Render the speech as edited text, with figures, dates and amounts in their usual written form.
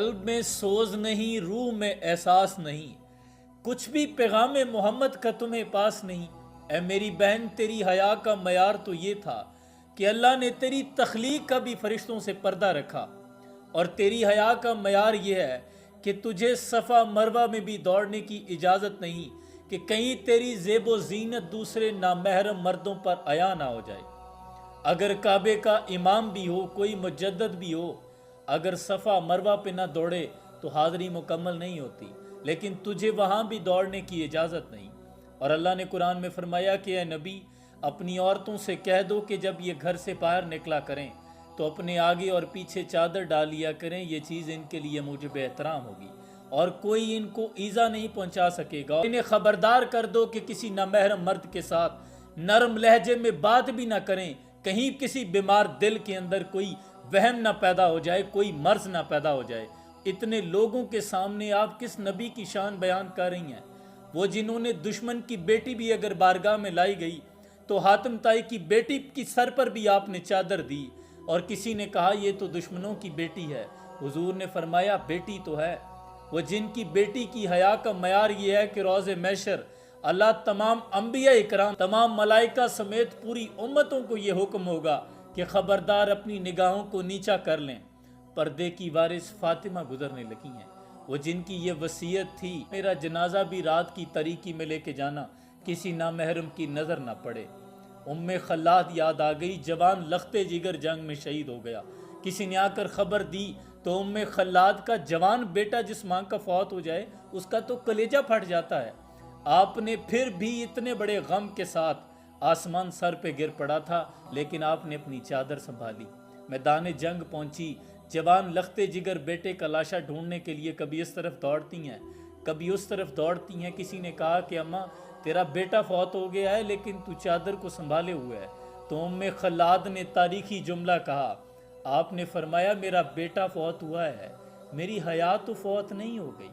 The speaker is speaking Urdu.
قلب میں سوز نہیں، روح میں احساس نہیں، کچھ بھی پیغام محمد کا تمہیں پاس نہیں۔ اے میری بہن، تیری حیا کا معیار تو یہ تھا کہ اللہ نے تیری تخلیق کا بھی فرشتوں سے پردہ رکھا، اور تیری حیا کا معیار یہ ہے کہ تجھے صفا مروہ میں بھی دوڑنے کی اجازت نہیں کہ کہیں تیری زیب و زینت دوسرے نامحرم مردوں پر عیاں نہ ہو جائے۔ اگر کعبے کا امام بھی ہو، کوئی مجدد بھی ہو، اگر صفا مروہ پہ نہ دوڑے تو حاضری مکمل نہیں ہوتی، لیکن تجھے وہاں بھی دوڑنے کی اجازت نہیں۔ اور اللہ نے قرآن میں فرمایا کہ اے نبی، اپنی عورتوں سے کہہ دو کہ جب یہ گھر سے باہر نکلا کریں تو اپنے آگے اور پیچھے چادر ڈال لیا کریں، یہ چیز ان کے لیے موجب احترام ہوگی اور کوئی ان کو ایذا نہیں پہنچا سکے گا۔ انہیں خبردار کر دو کہ کسی نامحرم مرد کے ساتھ نرم لہجے میں بات بھی نہ کریں، کہیں کسی بیمار دل کے اندر کوئی وہم نہ پیدا ہو جائے، کوئی مرض نہ پیدا ہو جائے۔ اتنے لوگوں کے سامنے آپ کس نبی کی شان بیان کر رہی ہیں؟ وہ جنہوں نے دشمن کی بیٹی بھی اگر بارگاہ میں لائی گئی تو حاتم طائی کی بیٹی کی سر پر بھی آپ نے چادر دی، اور کسی نے کہا یہ تو دشمنوں کی بیٹی ہے، حضور نے فرمایا بیٹی تو ہے۔ وہ جن کی بیٹی کی حیا کا معیار یہ ہے کہ روز محشر اللہ تمام انبیاء اکرام، تمام ملائکہ سمیت پوری امتوں کو یہ حکم ہوگا کہ خبردار اپنی نگاہوں کو نیچا کر لیں۔ پردے کی وارث فاطمہ گزرنے لگی ہیں، وہ جن کی یہ وصیت تھی میرا جنازہ بھی رات کی تاریکی میں لے کے جانا، کسی نامحرم کی نظر نہ پڑے۔ ام خلاد یاد آ گئی، جوان لختے جگر جنگ میں شہید ہو گیا۔ کسی نے آ کر خبر دی تو ام خلاد کا جوان بیٹا جس ماں کا فوت ہو جائے اس کا تو کلیجہ پھٹ جاتا ہے۔ آپ نے پھر بھی اتنے بڑے غم کے ساتھ، آسمان سر پہ گر پڑا تھا لیکن آپ نے اپنی چادر سنبھالی، میدان جنگ پہنچی۔ جوان لختے جگر بیٹے کا لاشا ڈھونڈنے کے لیے کبھی اس طرف دوڑتی ہیں، کبھی اس طرف دوڑتی ہیں۔ کسی نے کہا کہ اماں تیرا بیٹا فوت ہو گیا ہے لیکن تو چادر کو سنبھالے ہوئے ہے، تو ام خلاد نے تاریخی جملہ کہا، آپ نے فرمایا میرا بیٹا فوت ہوا ہے، میری حیا تو فوت نہیں ہو گئی۔